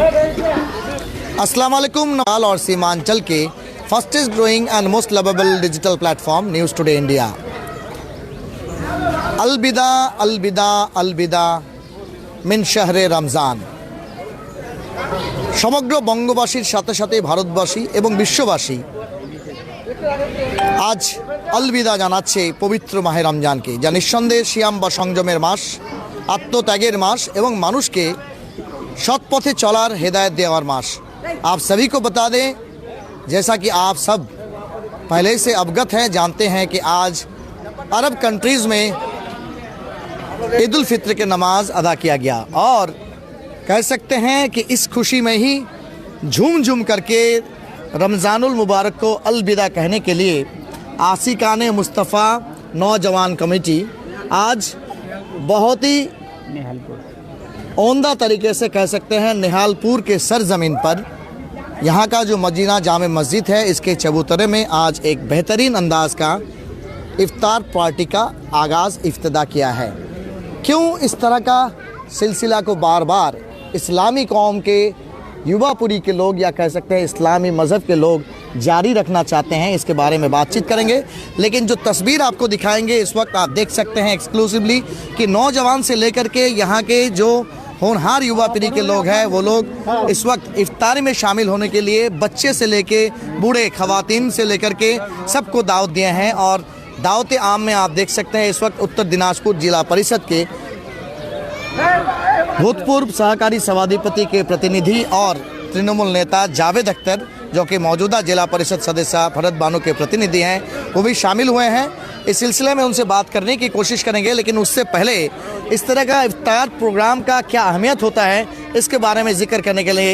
अस्सलाम वालेकुम। नेपाल और सीमांचल के fastest growing and most lovable digital platform news today India. अलविदा अलविदा अलविदा मिन शहरे रमज़ान। समग्र बंगबासीर साथे साथे भारतबासी एवं विश्वबासी आज अलविदा जानाচ্ছে पवित्र माहे रमजान के, जा निस्संदेहे सियाम बा संयमेर मास, आत्मत्यागेर मास एवं मानुष के सৎ पथे चलार हिदायत देवार मास। आप सभी को बता दें, जैसा कि आप सब पहले से अवगत हैं, जानते हैं कि आज अरब कंट्रीज़ में ईद उल फित्र के नमाज अदा किया गया और कह सकते हैं कि इस खुशी में ही झूम झूम करके रमज़ानुल मुबारक को अलविदा कहने के लिए आशिकाने मुस्तफ़ा नौजवान कमेटी आज बहुत ही औंदा तरीके से कह सकते हैं निहालपुर के सरजमीन पर यहाँ का जो मदीना जामे मस्जिद है, इसके चबूतरे में आज एक बेहतरीन अंदाज का इफ्तार पार्टी का आगाज़ इफ्तिदा किया है। क्यों इस तरह का सिलसिला को बार बार इस्लामी कौम के युवा पीढ़ी के लोग या कह सकते हैं इस्लामी मज़हब के लोग जारी रखना चाहते हैं, इसके बारे में बातचीत करेंगे। लेकिन जो तस्वीर आपको दिखाएंगे इस वक्त आप देख सकते हैं एक्सक्लूसिवली कि नौजवान से लेकर के यहाँ के जो होनहार युवा पीढ़ी के लोग हैं वो लोग इस वक्त इफ्तारी में शामिल होने के लिए बच्चे से लेके बूढ़े ख़वातीन से लेकर के सबको दावत दिए हैं। और दावत आम में आप देख सकते हैं इस वक्त उत्तर दिनाजपुर जिला परिषद के भूतपूर्व सहकारी सभाधिपति के प्रतिनिधि और तृणमूल नेता जावेद अख्तर, जो कि मौजूदा जिला परिषद सदस्य फरहत बानो के प्रतिनिधि हैं, वो भी शामिल हुए हैं। इस सिलसिले में उनसे बात करने की कोशिश करेंगे, लेकिन उससे पहले इस तरह का इफ्तार प्रोग्राम का क्या अहमियत होता है इसके बारे में जिक्र करने के लिए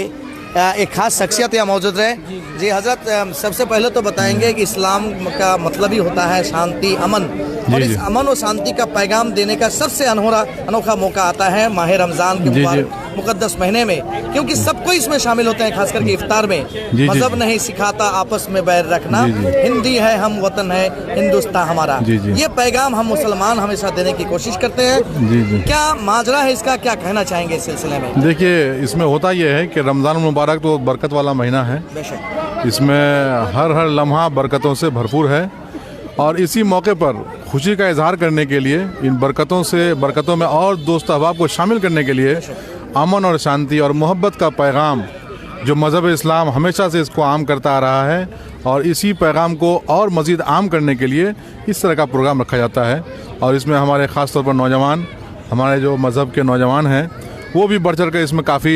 एक खास शख्सियत यहाँ मौजूद रहे। जी हज़रत, सबसे पहले तो बताएंगे कि इस्लाम का मतलब ही होता है शांति, अमन, और इस अमन और शांति का पैगाम देने का सबसे अनोखा मौका आता है माह रमज़ान के मुकद्दस महीने में, क्योंकि सबको इसमें शामिल होते हैं। खास करके इफ्तार में मजहब नहीं सिखाता आपस में बैर रखना, हिंदी है हम वतन है हिंदुस्तान हमारा, ये पैगाम हम मुसलमान हमेशा देने की कोशिश करते हैं। क्या माजरा है इसका, क्या कहना चाहेंगे इस सिलसिले में? देखिए, इसमें होता यह है कि रमज़ान मुबारक तो बरकत वाला महीना है, इसमें हर लम्हा बरकतों से भरपूर है और इसी मौके पर खुशी का इजहार करने के लिए, इन बरकतों में और दोस्त अहबाब को शामिल करने के लिए अमन और शांति और मोहब्बत का पैगाम जो मज़हब इस्लाम हमेशा से इसको आम करता आ रहा है, और इसी पैगाम को और मज़ीद आम करने के लिए इस तरह का प्रोग्राम रखा जाता है। और इसमें हमारे ख़ास तौर पर नौजवान, हमारे जो मज़हब के नौजवान हैं, वो भी बढ़ चढ़ कर इसमें काफ़ी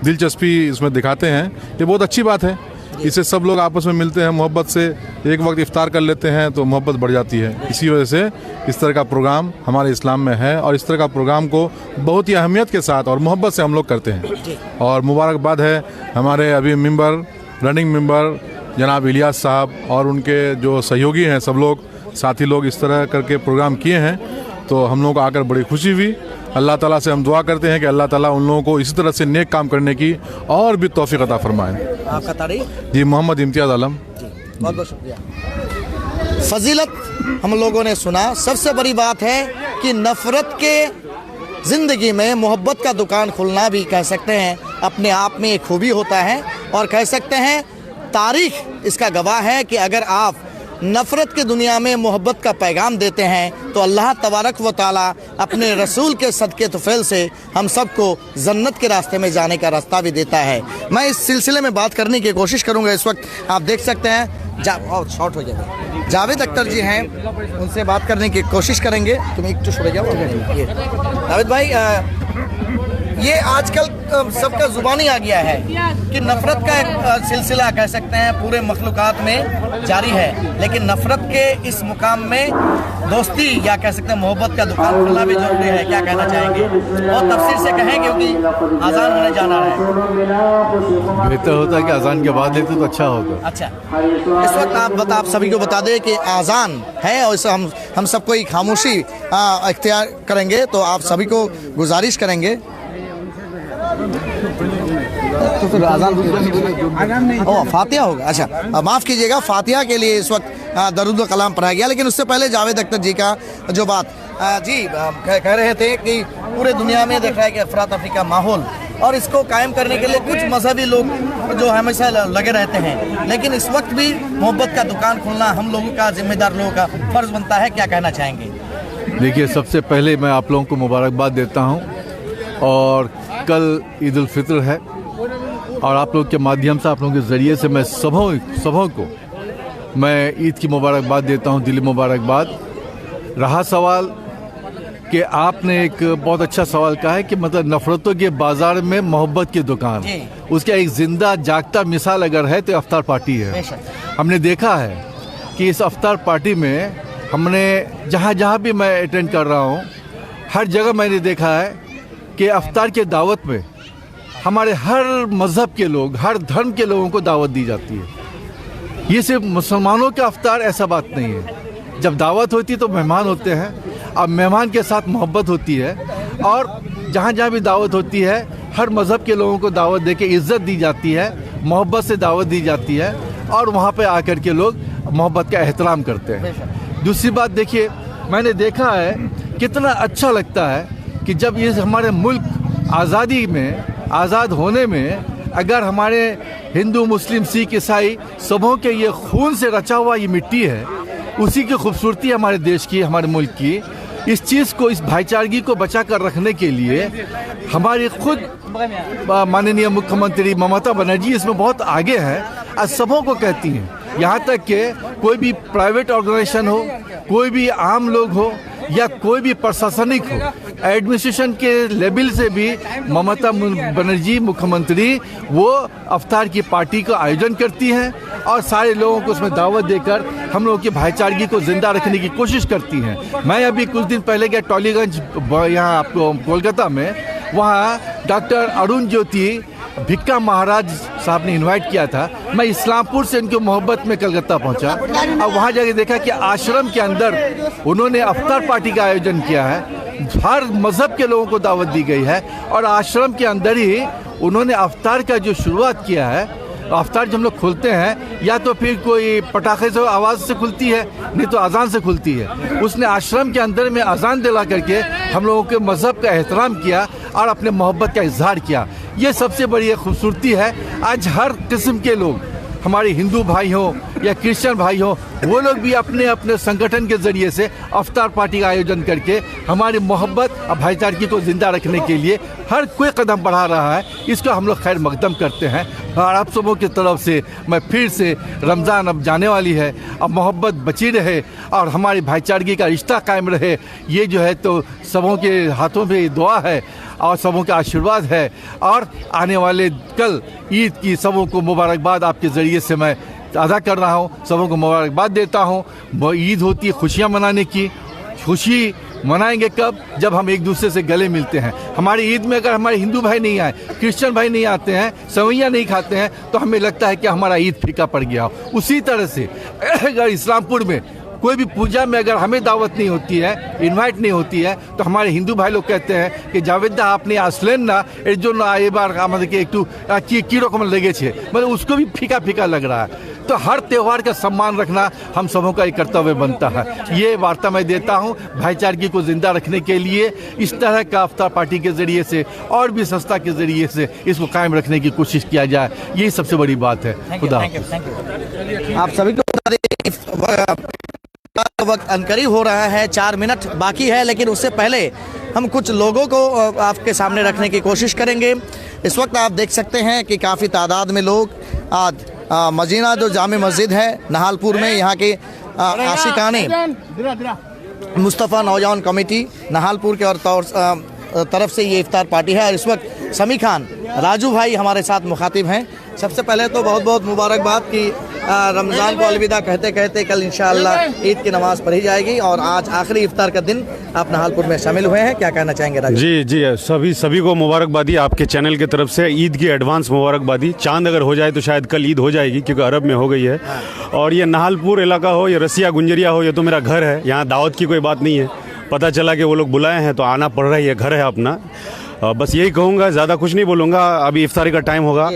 दिलचस्पी इसमें दिखाते हैं। ये बहुत अच्छी बात है, इससे सब लोग आपस में मिलते हैं, मोहब्बत से एक वक्त इफ्तार कर लेते हैं तो मोहब्बत बढ़ जाती है। इसी वजह से इस तरह का प्रोग्राम हमारे इस्लाम में है और इस तरह का प्रोग्राम को बहुत ही अहमियत के साथ और मोहब्बत से हम लोग करते हैं। और मुबारकबाद है हमारे अभी रनिंग मेंबर जनाब इलियास साहब और उनके जो सहयोगी हैं, सब लोग साथी लोग इस तरह करके प्रोग्राम किए हैं, तो हम लोगों को आकर बड़ी खुशी हुई। अल्लाह ताला से हम दुआ करते हैं कि अल्लाह ताला उन लोगों को इसी तरह से नेक काम करने की और भी तौफीक अता फरमाए। आपका तारीफ? जी, मोहम्मद इम्तियाज़ आलम। जी, बहुत बहुत शुक्रिया। फजीलत हम लोगों ने सुना। सबसे बड़ी बात है कि नफ़रत के ज़िंदगी में मोहब्बत का दुकान खुलना भी कह सकते हैं अपने आप में एक खूबी होता है, और कह सकते हैं तारीख़ इसका गवाह है कि अगर आप नफ़रत की दुनिया में मोहब्बत का पैगाम देते हैं तो अल्लाह तबारक व ताला अपने रसूल के सदक़े तुफ़ैल से हम सबको जन्नत के रास्ते में जाने का रास्ता भी देता है। मैं इस सिलसिले में बात करने की कोशिश करूंगा। इस वक्त आप देख सकते हैं शॉर्ट हो जाएगा, जावेद अख्तर जी हैं, उनसे बात करने की कोशिश करेंगे। तुम एक छुड़ जाओ। जावेद भाई, ये आजकल सबका ज़ुबानी आ गया है कि नफ़रत का एक सिलसिला कह सकते हैं पूरे मखलूक़ात में जारी है, लेकिन नफ़रत के इस मुकाम में दोस्ती या कह सकते हैं मोहब्बत का दुकान खुलना भी जरूरी है। क्या कहना चाहेंगे? बहुत तफसील से कहें क्योंकि अजान होने जाना है। बेहतर होता है कि अजान के बाद लेते तो अच्छा होगा। अच्छा, इस वक्त आप सभी को बता दें कि अजान है और इसे हम सबको ही खामोशी इख्तियार करेंगे, तो आप सभी को गुजारिश करेंगे तो फिर आज़ान नहीं, फातिहा होगा। अच्छा, माफ़ कीजिएगा, फातिहा के लिए इस वक्त दरूद व कलाम पढ़ाया गया। लेकिन उससे पहले जावेद अख्तर जी का जो बात जी कह रहे थे कि पूरे दुनिया में देख रहा है कि अफरा तफरी का माहौल और इसको कायम करने के लिए कुछ मजहबी लोग जो हमेशा लगे रहते हैं, लेकिन इस वक्त भी मोहब्बत का दुकान खोलना हम लोगों का, जिम्मेदार लोगों का फर्ज बनता है। क्या कहना चाहेंगे? देखिए, सबसे पहले मैं आप लोगों को मुबारकबाद देता हूं और कल ईद उल फित्र है और आप लोग के माध्यम से, आप लोगों के ज़रिए से मैं सबों को मैं ईद की मुबारकबाद देता हूं, दिली मुबारकबाद। रहा सवाल कि आपने एक बहुत अच्छा सवाल कहा है कि मतलब नफ़रतों के बाज़ार में मोहब्बत की दुकान, उसका एक ज़िंदा जागता मिसाल अगर है तो अफ्तार पार्टी है। हमने देखा है कि इस अफ्तार पार्टी में हमने जहाँ भी मैं अटेंड कर रहा हूँ, हर जगह मैंने देखा है कि अफ्तार के दावत में हमारे हर मज़हब के लोग, हर धर्म के लोगों को दावत दी जाती है। ये सिर्फ मुसलमानों का अफ्तार ऐसा बात नहीं है। जब दावत होती है तो मेहमान होते हैं, अब मेहमान के साथ मोहब्बत होती है और जहाँ भी दावत होती है हर मज़हब के लोगों को दावत दे के इज़्ज़त दी जाती है, मोहब्बत से दावत दी जाती है और वहाँ पे आकर के लोग मोहब्बत का एहतराम करते हैं। दूसरी बात देखिए, मैंने देखा है कितना अच्छा लगता है कि जब ये हमारे मुल्क आज़ादी में, आज़ाद होने में अगर हमारे हिंदू, मुस्लिम, सिख, ईसाई सबों के ये खून से रचा हुआ ये मिट्टी है, उसी की खूबसूरती हमारे देश की, हमारे मुल्क की, इस चीज़ को, इस भाईचारगी को बचा कर रखने के लिए हमारी खुद माननीय मुख्यमंत्री ममता बनर्जी इसमें बहुत आगे हैं। आज सबों को कहती हैं, यहाँ तक कि कोई भी प्राइवेट ऑर्गेनाइजेशन हो, कोई भी आम लोग हो या कोई भी प्रशासनिक हो, एडमिनिस्ट्रेशन के लेवल से भी ममता बनर्जी मुख्यमंत्री वो अफ्तार की पार्टी का आयोजन करती हैं और सारे लोगों को उसमें दावत देकर हम लोगों की भाईचारगी को जिंदा रखने की कोशिश करती हैं। मैं अभी कुछ दिन पहले गया टॉलीगंज, यहाँ आपको कोलकाता में, वहाँ डॉक्टर अरुण ज्योति भिक्का महाराज साहब ने इनवाइट किया था। मैं इस्लामपुर से इनकी मोहब्बत में कलकत्ता पहुंचा और वहाँ जाके देखा कि आश्रम के अंदर उन्होंने अफ्तार पार्टी का आयोजन किया है। हर मज़हब के लोगों को दावत दी गई है और आश्रम के अंदर ही उन्होंने अफ्तार का जो शुरुआत किया है। अफ्तार जब हम लोग खोलते हैं या तो फिर कोई पटाखे से आवाज़ से खुलती है, नहीं तो अजान से खुलती है। उसने आश्रम के अंदर में अजान दिला करके हम लोगों के मज़हब का एहतराम किया और अपने मोहब्बत का इजहार किया। ये सबसे बड़ी खूबसूरती है। आज हर किस्म के लोग, हमारे हिंदू भाई हों या क्रिश्चियन भाई हों, वो लोग भी अपने अपने संगठन के ज़रिए से अफ्तार पार्टी का आयोजन करके हमारी मोहब्बत और भाईचारगी को ज़िंदा रखने के लिए हर कोई कदम बढ़ा रहा है। इसको हम लोग खैर मकदम करते हैं और आप सबों की तरफ से मैं फिर से, रमज़ान अब जाने वाली है, अब मोहब्बत बची रहे और हमारी भाईचारगी का रिश्ता कायम रहे, ये जो है तो सबों के हाथों में दुआ है और सबों का आशीर्वाद है। और आने वाले कल ईद की सबों को मुबारकबाद आपके ज़रिए से मैं अदा कर रहा हूँ, सबों को मुबारकबाद देता हूँ। ईद होती है खुशियाँ मनाने की। खुशी मनाएंगे कब? जब हम एक दूसरे से गले मिलते हैं। हमारी ईद में अगर हमारे हिंदू भाई नहीं आए, क्रिश्चियन भाई नहीं आते हैं, सेवइयाँ नहीं खाते हैं, तो हमें लगता है कि हमारा ईद फीका पड़ गया। उसी तरह से अगर इस्लामपुर में कोई भी पूजा में अगर हमें दावत नहीं होती है, इनवाइट नहीं होती है, तो हमारे हिंदू भाई लोग कहते हैं कि जावेदा आपने আসলেন ना, এর জন্য এবার আমাদেরকে একটু কি রকম লেগেছে, मतलब उसको भी फीका फीका लग रहा है। तो हर त्यौहार का सम्मान रखना हम सबों का एक कर्तव्य बनता है। ये वार्ता मैं देता हूँ भाईचारगी को जिंदा रखने के लिए। इस तरह का अफ्तार पार्टी के ज़रिए से और भी संस्था के ज़रिए से इसको कायम रखने की कोशिश किया जाए, यही सबसे बड़ी बात है। खुदा आप सभी को वक्त अनकरीब हो रहा है, 4 मिनट बाकी है, लेकिन उससे पहले हम कुछ लोगों को आपके सामने रखने की कोशिश करेंगे। इस वक्त आप देख सकते हैं कि काफ़ी तादाद में लोग आज मदीना जो जामे मस्जिद है नहालपुर में, यहाँ के आशिकाने मुस्तफ़ा नौजवान कमेटी नहालपुर के और तरफ से ये इफ्तार पार्टी है। और इस वक्त समी खान राजू भाई हमारे साथ मुखातिब हैं। सबसे पहले तो बहुत बहुत मुबारकबाद कि रमज़ान को अलविदा कहते कहते कल इंशाअल्लाह ईद की नमाज़ पढ़ी जाएगी और आज आखिरी इफ्तार का दिन आप नहालपुर में शामिल हुए हैं। क्या कहना चाहेंगे राजू? जी सभी को मुबारकबादी आपके चैनल की तरफ से, ईद की एडवांस मुबारकबादी। चांद अगर हो जाए तो शायद कल ईद हो जाएगी क्योंकि अरब में हो गई है। और ये नहालपुर इलाका हो या रसिया गुंजरिया हो, ये तो मेरा घर है, यहाँ दावत की कोई बात नहीं है। पता चला कि वो लोग बुलाए हैं तो आना पड़ रहा है, ये घर है अपना। बस यही कहूँगा, ज़्यादा कुछ नहीं बोलूँगा। अभी इफ्तारी का टाइम होगा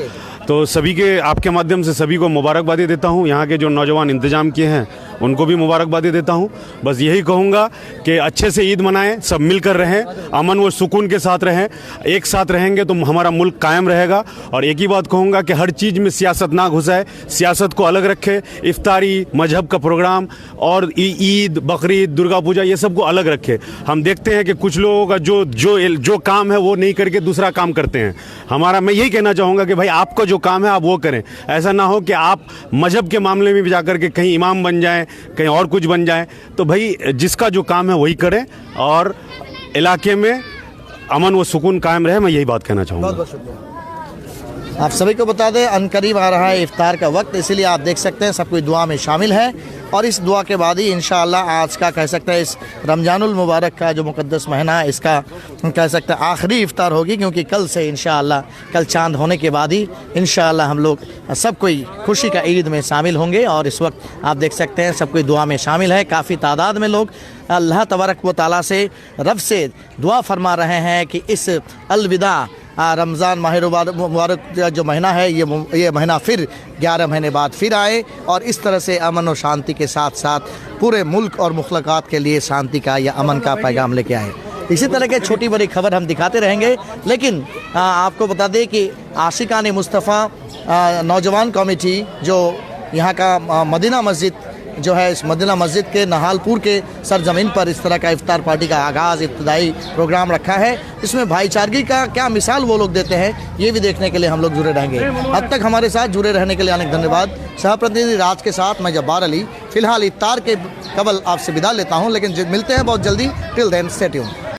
तो सभी के, आपके माध्यम से सभी को मुबारकबादी देता हूँ। यहाँ के जो नौजवान इंतजाम किए हैं उनको भी मुबारकबादी देता हूँ। बस यही कहूँगा कि अच्छे से ईद मनाएं, सब मिलकर रहें, अमन व सुकून के साथ रहें। एक साथ रहेंगे तो हमारा मुल्क कायम रहेगा। और एक ही बात कहूँगा कि हर चीज़ में सियासत ना घुसाए, सियासत को अलग रखे। इफ्तारी, मजहब का प्रोग्राम और ईद, बकरीद, दुर्गा पूजा, ये सब को अलग रखे। हम देखते हैं कि कुछ लोगों का जो काम है वो नहीं करके दूसरा काम करते हैं। मैं यही कहना चाहूँगा कि भाई आपका जो काम है आप वो करें। ऐसा ना हो कि आप मजहब के मामले में भी जाकर के कहीं इमाम बन जाएं, कहीं और कुछ बन जाएं। तो भाई जिसका जो काम है वही करें और इलाके में अमन व सुकून कायम रहे। मैं यही बात कहना चाहूँगा। बहुत शुक्रिया। आप सभी को बता दें अनकरीब आ रहा है इफ्तार का वक्त, इसीलिए आप देख सकते हैं सब कोई दुआ में शामिल है। और इस दुआ के बाद ही इंशाअल्लाह आज का कह सकते हैं इस रमज़ानुल मुबारक का जो मुक़द्दस महीना है इसका कह सकते हैं आखिरी इफ्तार होगी, क्योंकि कल से इंशाअल्लाह कल चांद होने के बाद ही इंशाअल्लाह हम लोग सब कोई खुशी का ईद में शामिल होंगे। और इस वक्त आप देख सकते हैं सब कोई दुआ में शामिल है। काफ़ी तादाद में लोग अल्लाह तबारक व तआला से रब से दुआ फरमा रहे हैं कि इस अलविदा रमज़ान माह मुबारक जो महीना है ये महीना फिर 11 महीने बाद फिर आए और इस तरह से अमन और शांति के साथ साथ पूरे मुल्क और मुखलकात के लिए शांति का या अमन का पैगाम लेके आए। इसी तरह के छोटी बड़ी खबर हम दिखाते रहेंगे, लेकिन आपको बता दें कि आशिकान मुस्तफ़ा नौजवान कमेटी जो यहाँ का मदीना मस्जिद जो है, इस मदीना मस्जिद के नहालपुर के सरजमीन पर इस तरह का इफ्तार पार्टी का आगाज़ इब्तदाई प्रोग्राम रखा है। इसमें भाईचारगी का क्या मिसाल वो लोग देते हैं ये भी देखने के लिए हम लोग जुड़े रहेंगे। अब तक हमारे साथ जुड़े रहने के लिए अनेक धन्यवाद। सहप्रतिनिधि राज के साथ मैं जब्बार अली। फ़िलहाल इफ्तार के कबल आपसे विदा लेता हूँ, लेकिन मिलते हैं बहुत जल्दी। Till then stay tuned.